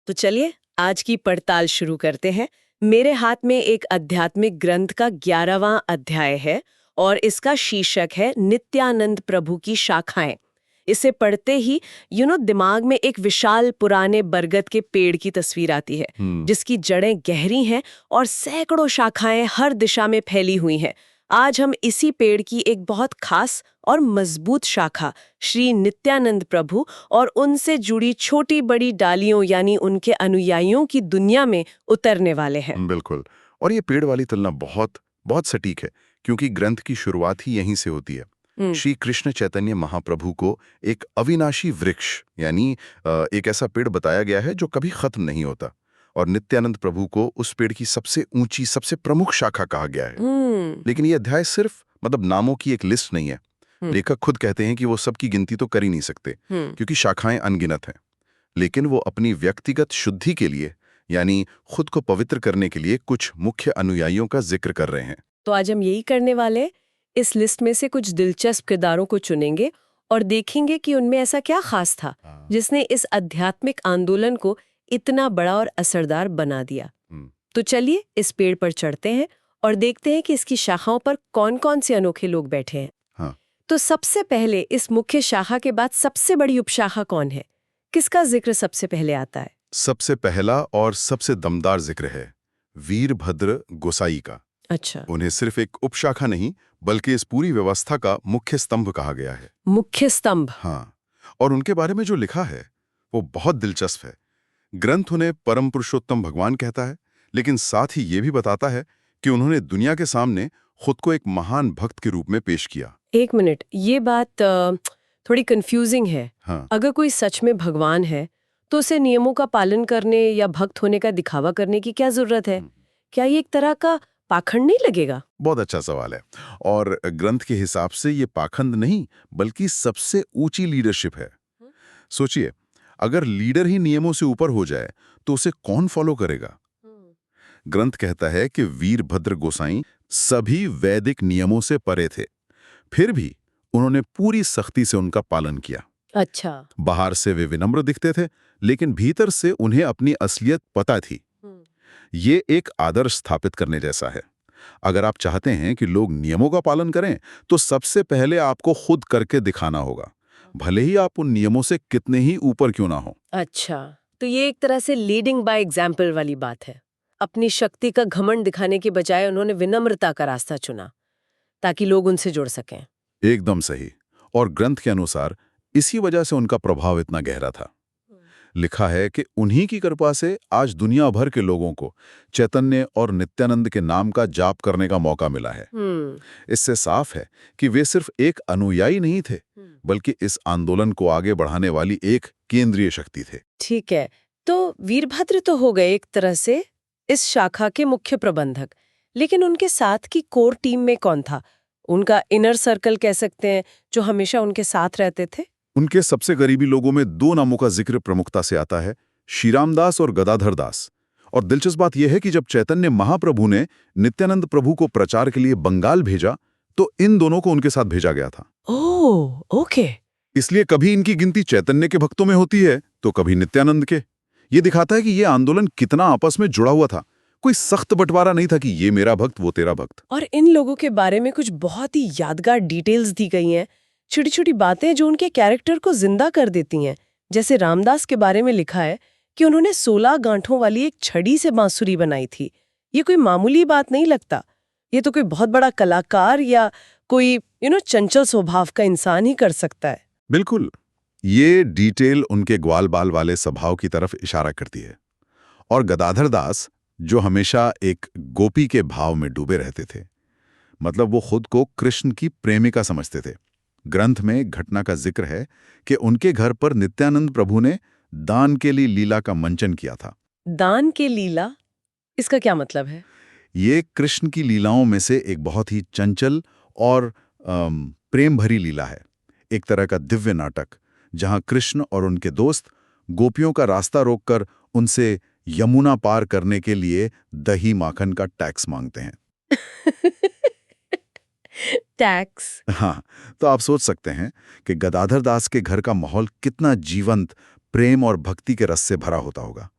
तो चलिए आज की पड़ताल शुरू करते हैं। मेरे हाथ में एक आध्यात्मिक ग्रंथ का 11वां अध्याय है और इसका शीर्षक है नित्यानंद प्रभु की शाखाएं। इसे पढ़ते ही दिमाग में एक विशाल पुराने बरगद के पेड़ की तस्वीर आती है जिसकी जड़ें गहरी हैं और सैकड़ों शाखाएं हर दिशा में फैली हुई हैं। आज हम इसी पेड़ की एक बहुत खास और मजबूत शाखा श्री नित्यानंद प्रभु और उनसे जुड़ी छोटी बड़ी डालियों यानी उनके अनुयायियों की दुनिया में उतरने वाले हैं। बिल्कुल। और ये पेड़ वाली तुलना बहुत बहुत सटीक है, क्योंकि ग्रंथ की शुरुआत ही यहीं से होती है। श्री कृष्ण चैतन्य महाप्रभु को एक अविनाशी वृक्ष यानी एक ऐसा पेड़ बताया गया है जो कभी खत्म नहीं होता, और नित्यानंद प्रभु को उस पेड़ की सबसे ऊंची सबसे प्रमुख शाखा कहा गया है। लेकिन ये अध्याय सिर्फ नामों की एक लिस्ट नहीं है। लेखक खुद कहते हैं कि वो सबकी गिनती तो कर ही नहीं सकते, क्योंकि शाखाएं अनगिनत हैं। लेकिन वो अपनी व्यक्तिगत शुद्धि के लिए यानी खुद को पवित्र करने के लिए कुछ मुख्य अनुयायियों का जिक्र कर रहे हैं। तो आज हम यही करने वाले, इस लिस्ट में से कुछ दिलचस्प किरदारों को चुनेंगे और देखेंगे कि उनमें ऐसा क्या खास था जिसने इस आध्यात्मिक आंदोलन को इतना बड़ा और असरदार बना दिया। तो चलिए इस पेड़ पर चढ़ते हैं और देखते हैं कि इसकी शाखाओं पर कौन-कौन से अनोखे लोग बैठे हैं। तो सबसे पहले इस मुख्य शाखा के बाद सबसे बड़ी उपशाखा कौन है? किसका जिक्र सबसे पहले आता है? सबसे पहला और सबसे दमदार जिक्र है वीरभद्र गोसाई का। अच्छा, उन्हें सिर्फ एक उपशाखा नहीं बल्कि इस पूरी व्यवस्था का मुख्य स्तंभ कहा गया है। मुख्य स्तंभ। हाँ, और उनके बारे में जो लिखा है वो बहुत दिलचस्प है। ग्रंथ उन्हें परम पुरुषोत्तम भगवान कहता है, लेकिन साथ ही ये भी बताता है कि उन्होंने दुनिया के सामने खुद को एक महान भक्त के रूप में पेश किया। एक मिनट, ये बात थोड़ी कंफ्यूजिंग है। हाँ। अगर कोई सच में भगवान है तो उसे नियमों का पालन करने या भक्त होने का दिखावा करने की क्या जरूरत है? क्या ये एक तरह का पाखंड नहीं लगेगा? बहुत अच्छा सवाल है, और ग्रंथ के हिसाब से ये पाखंड नहीं बल्कि सबसे ऊंची लीडरशिप है। सोचिए, अगर लीडर ही नियमों से ऊपर हो जाए तो उसे कौन फॉलो करेगा? ग्रंथ कहता है कि वीरभद्र गोसाई सभी वैदिक नियमों से परे थे, फिर भी उन्होंने पूरी सख्ती से उनका पालन किया। अच्छा। बाहर से वे विनम्र दिखते थे, लेकिन भीतर से उन्हें अपनी असलियत पता थी। ये एक आदर्श स्थापित करने जैसा है। अगर आप चाहते हैं कि लोग नियमों का पालन करें तो सबसे पहले आपको खुद करके दिखाना होगा, भले ही आप उन नियमों से कितने ही ऊपर क्यों ना हो। अच्छा, तो ये एक तरह से लीडिंग बाय एग्जाम्पल वाली बात है। अपनी शक्ति का घमंड दिखाने के बजाय उन्होंने विनम्रता का रास्ता चुना ताकि लोग उनसे जुड़ सकें। एकदम सही। और ग्रंथ के अनुसार इसी वजह से उनका प्रभाव इतना गहरा था। लिखा है कि उन्हीं की कृपा से आज दुनिया भर के लोगों को चैतन्य और नित्यानंद के नाम का जाप करने का मौका मिला है। इससे साफ है कि वे सिर्फ एक अनुयायी नहीं थे, बल्कि इस आंदोलन को आगे बढ़ाने वाली एक केंद्रीय शक्ति थे। ठीक है, तो वीरभद्र तो हो गए एक तरह से इस शाखा के मुख्य प्रबंधक, लेकिन उनके साथ की कोर टीम में कौन था? उनका इनर सर्कल कह सकते हैं, जो हमेशा उनके साथ रहते थे। उनके सबसे करीबी लोगों में दो नामों का जिक्र प्रमुखता से आता है, श्रीराम दास और गदाधर दास। और दिलचस्प बात यह है कि जब चैतन्य महाप्रभु ने नित्यानंद प्रभु को प्रचार के लिए बंगाल भेजा तो इन दोनों को उनके साथ भेजा गया था। ओह, ओके। इसलिए कभी इनकी गिनती चैतन्य के भक्तों में होती है तो कभी नित्यानंद के। ये दिखाता है कि ये आंदोलन कितना आपस में जुड़ा हुआ था। कोई सख्त बंटवारा नहीं था कि ये मेरा भक्त वो तेरा भक्त। और इन लोगों के बारे में कुछ बहुत ही यादगार डिटेल्स दी गई हैं, छोटी छोटी बातें जो उनके कैरेक्टर को जिंदा कर देती हैं। जैसे रामदास के बारे में लिखा है कि उन्होंने 16 गांठों वाली एक छड़ी से बांसुरी बनाई थी। ये कोई मामूली बात नहीं लगता। ये तो कोई बहुत बड़ा कलाकार या कोई चंचल स्वभाव का इंसान ही कर सकता है। बिल्कुल, ये डिटेल उनके ग्वाल बाल वाले स्वभाव की तरफ इशारा करती है। और गदाधर दास जो हमेशा एक गोपी के भाव में डूबे रहते थे, वो खुद को कृष्ण की प्रेमिका समझते थे। ग्रंथ में एक घटना का जिक्र है कि उनके घर पर नित्यानंद प्रभु ने दान के लिए लीला का मंचन किया था। दान के लीला, इसका क्या मतलब है? ये कृष्ण की लीलाओं में से एक बहुत ही चंचल और प्रेम भरी लीला है। एक तरह का दिव्य नाटक जहां कृष्ण और उनके दोस्त गोपियों का रास्ता रोककर उनसे यमुना पार करने के लिए दही माखन का टैक्स मांगते हैं। टैक्स? हाँ, तो आप सोच सकते हैं कि गदाधर दास के घर का माहौल कितना जीवंत, प्रेम और भक्ति के रस से भरा होता होगा।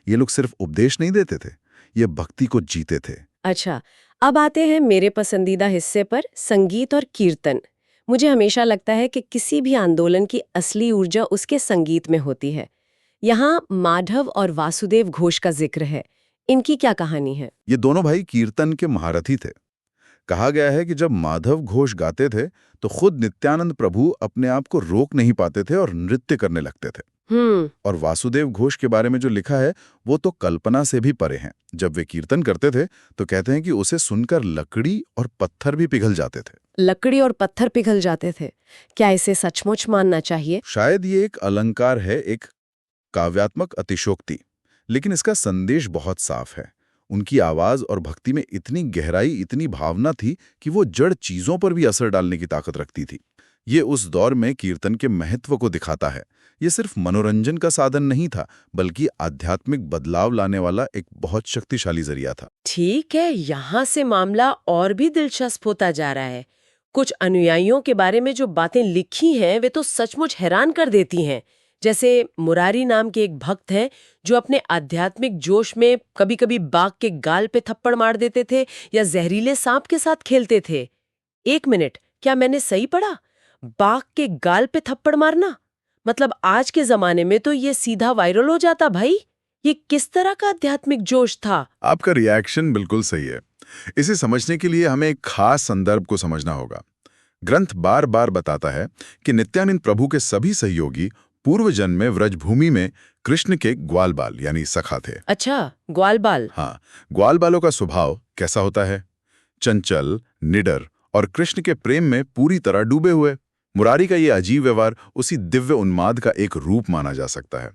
ये लोग सिर्फ उपदेश नहीं देते थे, ये भक्ति को जीते थे। अच्छा, अब आते हैं मेरे पसंदीदा हिस्से पर, संगीत और कीर्तन। मुझे हमेशा लगता है कि किसी भी आंदोलन की असली ऊर्जा उसके संगीत में होती है। यहाँ माधव और वासुदेव घोष का जिक्र है। इनकी क्या कहानी है? ये दोनों भाई कीर्तन के महारथी थे। कहा गया है कि जब माधव घोष गाते थे तो खुद नित्यानंद प्रभु अपने आप को रोक नहीं पाते थे और नृत्य करने लगते थे। और वासुदेव घोष के बारे में जो लिखा है वो तो कल्पना से भी परे हैं। जब वे कीर्तन करते थे तो कहते हैं कि उसे सुनकर लकड़ी और पत्थर भी पिघल जाते थे। लकड़ी और पत्थर पिघल जाते थे? क्या इसे सचमुच मानना चाहिए? शायद ये एक अलंकार है, एक काव्यात्मक अतिशोक्ति, लेकिन इसका संदेश बहुत साफ है। उनकी आवाज और भक्ति में इतनी गहराई, इतनी भावना थी कि वो जड़ चीजों पर भी असर डालने की ताकत रखती थी। ये उस दौर में कीर्तन के महत्व को दिखाता है। ये सिर्फ मनोरंजन का साधन नहीं था, बल्कि आध्यात्मिक बदलाव लाने वाला एक बहुत शक्तिशाली जरिया था। ठीक है, यहाँ से मामला और भी दिलचस्प होता जा रहा है। कुछ अनुयायियों के बारे में जो बातें लिखी हैं वे तो सचमुच हैरान कर देती हैं। जैसे मुरारी नाम के एक भक्त हैं जो अपने आध्यात्मिक जोश में कभी-कभी बाघ के गाल पे थप्पड़ मार देते थे या जहरीले सांप के साथ खेलते थे। एक मिनट, क्या मैंने सही पढ़ा? बाघ के गाल पे थप्पड़ मारना? मतलब आज के जमाने में तो ये सीधा वायरल हो जाता भाई। ये किस तरह का आध्यात्मिक जोश था? आपका रिएक्शन बिल्कुल सही है। इसे समझने के लिए हमें एक खास संदर्भ को समझना होगा। ग्रंथ बार बार बताता है कि नित्यानंद प्रभु के सभी सहयोगी पूर्व जन्म में व्रजभूमि में कृष्ण के ग्वालबाल यानी सखा थे। अच्छा, ग्वालबाल। हाँ, ग्वालबालों का स्वभाव कैसा होता है? चंचल, निडर और कृष्ण के प्रेम में पूरी तरह डूबे हुए। मुरारी का ये अजीब व्यवहार उसी दिव्य उन्माद का एक रूप माना जा सकता है।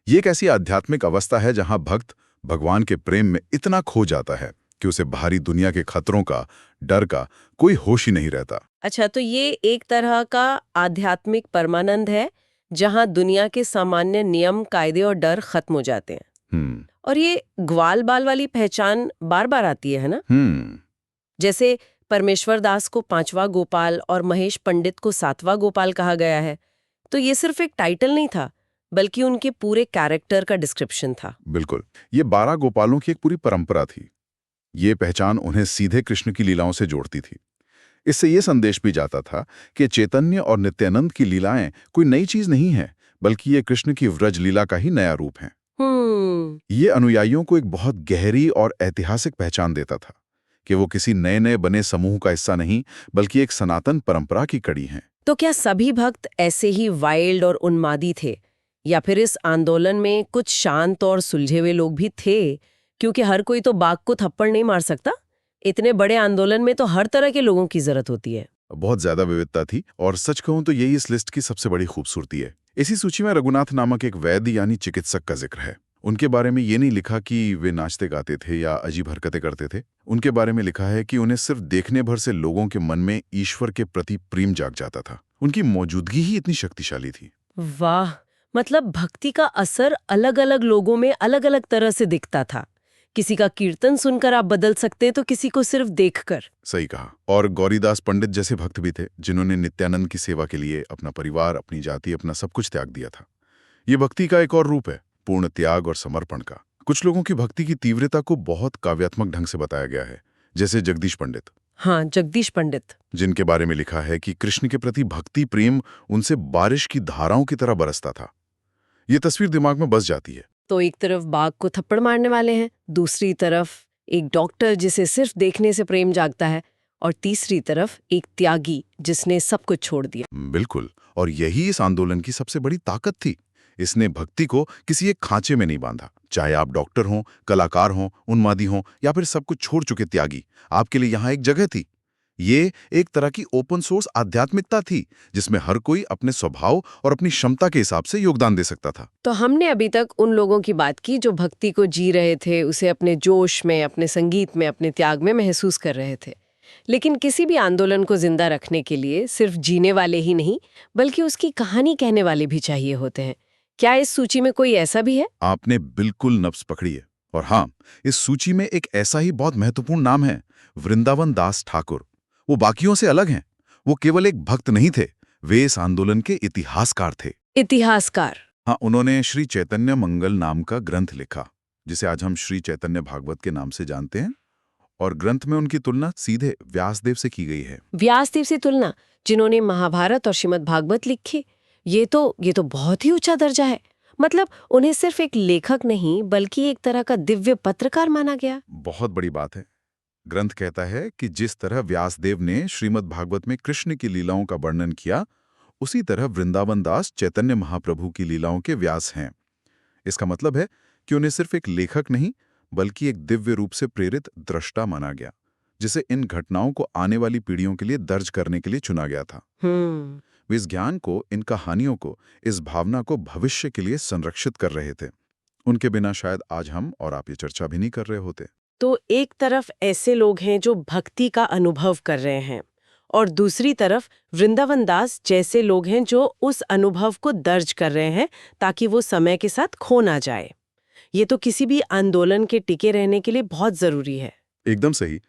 ये एक ऐसी आध्यात्मिक अवस्था है जहां भक्त भगवान के प्रेम में इतना खो जाता है कि उसे बाहरी दुनिया के खतरों का, डर का कोई होश ही नहीं रहता। अच्छा, तो ये एक तरह का आध्यात्मिक परमानंद है जहां दुनिया के सामान्य नियम, कायदे और डर खत्म हो जाते हैं। और ये ग्वाल बाल वाली पहचान बार बार आती है ना? जैसे परमेश्वर दास को 5वां गोपाल और महेश पंडित को 7वां गोपाल कहा गया है। तो ये सिर्फ एक टाइटल नहीं था, बल्कि उनके पूरे कैरेक्टर का डिस्क्रिप्शन था। बिल्कुल, ये 12 गोपालों की एक पूरी परंपरा थी। ये पहचान उन्हें सीधे कृष्ण की लीलाओं से जोड़ती थी। इससे ये संदेश भी जाता था कि चैतन्य और नित्यानंद की लीलाएं कोई नई चीज नहीं है, बल्कि ये कृष्ण की व्रज लीला का ही नया रूप है। ये अनुयायियों को एक बहुत गहरी और ऐतिहासिक पहचान देता था कि वो किसी नए नए बने समूह का हिस्सा नहीं, बल्कि एक सनातन परंपरा की कड़ी हैं। तो क्या सभी भक्त ऐसे ही वाइल्ड और उन्मादी थे, या फिर इस आंदोलन में कुछ शांत और सुलझे हुए लोग भी थे? क्योंकि हर कोई तो बाघ को थप्पड़ नहीं मार सकता। इतने बड़े आंदोलन में तो हर तरह के लोगों की जरूरत होती है। बहुत ज्यादा विविधता थी, और सच कहूं तो यही इस लिस्ट की सबसे बड़ी खूबसूरती है। इसी सूची में रघुनाथ नामक एक वैद्य यानी चिकित्सक का जिक्र है। उनके बारे में ये नहीं लिखा कि वे नाचते गाते थे या अजीब हरकतें करते थे। उनके बारे में लिखा है कि उन्हें सिर्फ देखने भर से लोगों के मन में ईश्वर के प्रति प्रेम जाग जाता था। उनकी मौजूदगी ही इतनी शक्तिशाली थी। वाह, मतलब भक्ति का असर अलग अलग लोगों में अलग अलग तरह से दिखता था। किसी का कीर्तन सुनकर आप बदल सकते, तो किसी को सिर्फ देखकर। सही कहा। और गौरीदास पंडित जैसे भक्त भी थे जिन्होंने नित्यानंद की सेवा के लिए अपना परिवार, अपनी जाति, अपना सब कुछ त्याग दिया था। ये भक्ति का एक और रूप है, पूर्ण त्याग और समर्पण का। कुछ लोगों की भक्ति की तीव्रता को बहुत काव्यात्मक ढंग से बताया गया है, जैसे जगदीश पंडित। हाँ, जगदीश पंडित, जिनके बारे में लिखा है कि कृष्ण के प्रति भक्ति प्रेम उनसे बारिश की धाराओं की तरह बरसता था। ये तस्वीर दिमाग में बस जाती है। तो एक तरफ बाघ को थप्पड़ मारने वाले हैं, दूसरी तरफ एक डॉक्टर जिसे सिर्फ देखने से प्रेम जागता है, और तीसरी तरफ एक त्यागी जिसने सब कुछ छोड़ दिया। बिल्कुल, और यही इस आंदोलन की सबसे बड़ी ताकत थी। इसने भक्ति को किसी एक खांचे में नहीं बांधा। चाहे आप डॉक्टर हों, कलाकार हों, उन्मादी हों या फिर सब कुछ छोड़ चुके त्यागी, आपके लिए यहाँ एक जगह थी। ये एक तरह की ओपन सोर्स आध्यात्मिकता थी जिसमें हर कोई अपने स्वभाव और अपनी क्षमता के हिसाब से योगदान दे सकता था। तो हमने अभी तक उन लोगों की बात की जो भक्ति को जी रहे थे, उसे अपने जोश में, अपने संगीत में, अपने त्याग में महसूस कर रहे थे। लेकिन किसी भी आंदोलन को जिंदा रखने के लिए सिर्फ जीने वाले ही नहीं, बल्कि उसकी कहानी कहने वाले भी चाहिए होते हैं। क्या इस सूची में कोई ऐसा भी है? आपने बिल्कुल नब्ज पकड़ी है। और हाँ, इस सूची में एक ऐसा ही बहुत महत्वपूर्ण नाम है, वृंदावन दास ठाकुर। वो बाकियों से अलग हैं। वो केवल एक भक्त नहीं थे, वे इस आंदोलन के इतिहासकार थे। इतिहासकार? हाँ, उन्होंने श्री चैतन्य मंगल नाम का ग्रंथ लिखा। जिसे आज हम श्री चैतन्य भागवत के नाम से जानते हैं, और ग्रंथ में उनकी तुलना सीधे व्यासदेव से की गई है। व्यासदेव से तुलना, जिन्होंने महाभारत और श्रीमद् भागवत लिखी, ये तो बहुत ही ऊंचा दर्जा है। मतलब उन्हें सिर्फ एक लेखक नहीं बल्कि एक तरह का दिव्य पत्रकार माना गया। बहुत बड़ी बात है। ग्रंथ कहता है कि जिस तरह व्यासदेव ने श्रीमद् भागवत में कृष्ण की लीलाओं का वर्णन किया, उसी तरह वृंदावन दास चैतन्य महाप्रभु की लीलाओं के व्यास हैं। इसका मतलब है कि उन्हें सिर्फ एक लेखक नहीं बल्कि एक दिव्य रूप से प्रेरित दृष्टा माना गया, जिसे इन घटनाओं को आने वाली पीढ़ियों के लिए दर्ज करने के लिए चुना गया था। वे इस ज्ञान को, इन कहानियों को, इस भावना को भविष्य के लिए संरक्षित कर रहे थे। उनके बिना शायद आज हम और आप ये चर्चा भी नहीं कर रहे होते। तो एक तरफ ऐसे लोग हैं जो भक्ति का अनुभव कर रहे हैं, और दूसरी तरफ वृंदावन दास जैसे लोग हैं जो उस अनुभव को दर्ज कर रहे हैं ताकि वो समय के साथ खो ना जाए। ये तो किसी भी आंदोलन के टिके रहने के लिए बहुत जरूरी है। एकदम सही।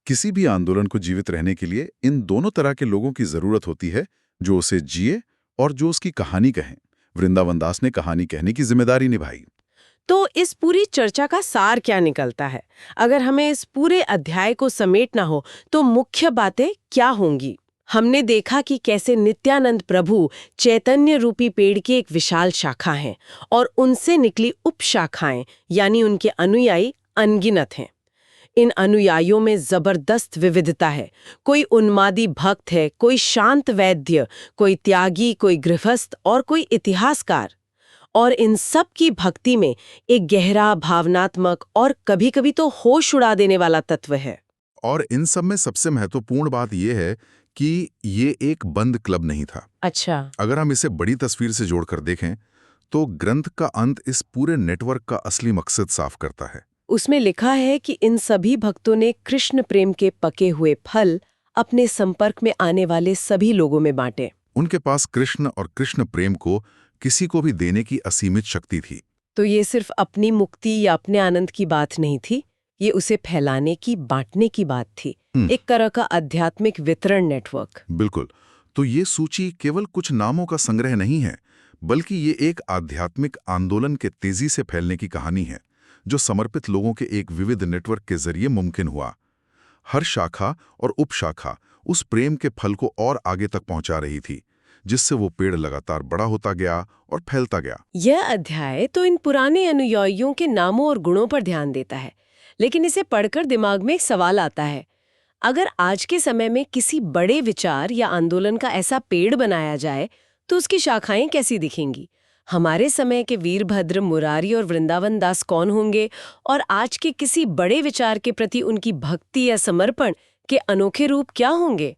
किसी भी आंदोलन को जीवित रहने के लिए इन दोनों तरह के लोगों की जरूरत होती है, जो उसे जिए और जो उसकी कहानी कहें। वृंदावन दास ने कहानी कहने की जिम्मेदारी निभाई। तो इस पूरी चर्चा का सार क्या निकलता है? अगर हमें इस पूरे अध्याय को समेटना हो तो मुख्य बातें क्या होंगी? हमने देखा कि कैसे नित्यानंद प्रभु चैतन्य रूपी पेड़ की एक विशाल शाखा हैं और उनसे निकली उपशाखाएं यानी उनके अनुयायी अनगिनत हैं। इन अनुयायियों में जबरदस्त विविधता है। कोई उन्मादी भक्त है, कोई शांत वैद्य, कोई त्यागी, कोई गृहस्थ और कोई इतिहासकार। और इन सब की भक्ति में एक गहरा, भावनात्मक और कभी-कभी तो होश उड़ा देने वाला तत्व है। और इन सब में सबसे महत्वपूर्ण बात यह है कि ये एक बंद क्लब नहीं था। अच्छा। अगर हम इसे बड़ी तस्वीर से जोड़कर देखें तो ग्रंथ का अंत इस पूरे नेटवर्क का असली मकसद साफ करता है। उसमें लिखा है कि इन सभी भक्तों ने कृष्ण प्रेम के पके हुए फल अपने संपर्क में आने वाले सभी लोगों में बांटे। उनके पास कृष्ण और कृष्ण प्रेम को किसी को भी देने की असीमित शक्ति थी। तो ये सिर्फ अपनी मुक्ति या अपने आनंद की बात नहीं थी, ये उसे फैलाने की, बांटने की बात थी। एक तरह का आध्यात्मिक वितरण नेटवर्क। बिल्कुल। तो ये सूची केवल कुछ नामों का संग्रह नहीं है, बल्कि ये एक आध्यात्मिक आंदोलन के तेजी से फैलने की कहानी है, जो समर्पित लोगों के एक विविध नेटवर्क के जरिए मुमकिन हुआ। हर शाखा और उपशाखा उस प्रेम के फल को और आगे तक पहुंचा रही थी, जिससे वो पेड़ लगातार बड़ा होता गया और फैलता गया। यह अध्याय तो इन पुराने अनुयायियों के नामों और गुणों पर ध्यान देता है, लेकिन इसे पढ़कर दिमाग में एक सवाल आता है। अगर आज के समय में किसी बड़े विचार या आंदोलन का ऐसा पेड़ बनाया जाए तो उसकी शाखाएं कैसी दिखेंगी? हमारे समय के वीरभद्र, मुरारी और वृंदावन दास कौन होंगे, और आज के किसी बड़े विचार के प्रति उनकी भक्ति या समर्पण के अनोखे रूप क्या होंगे?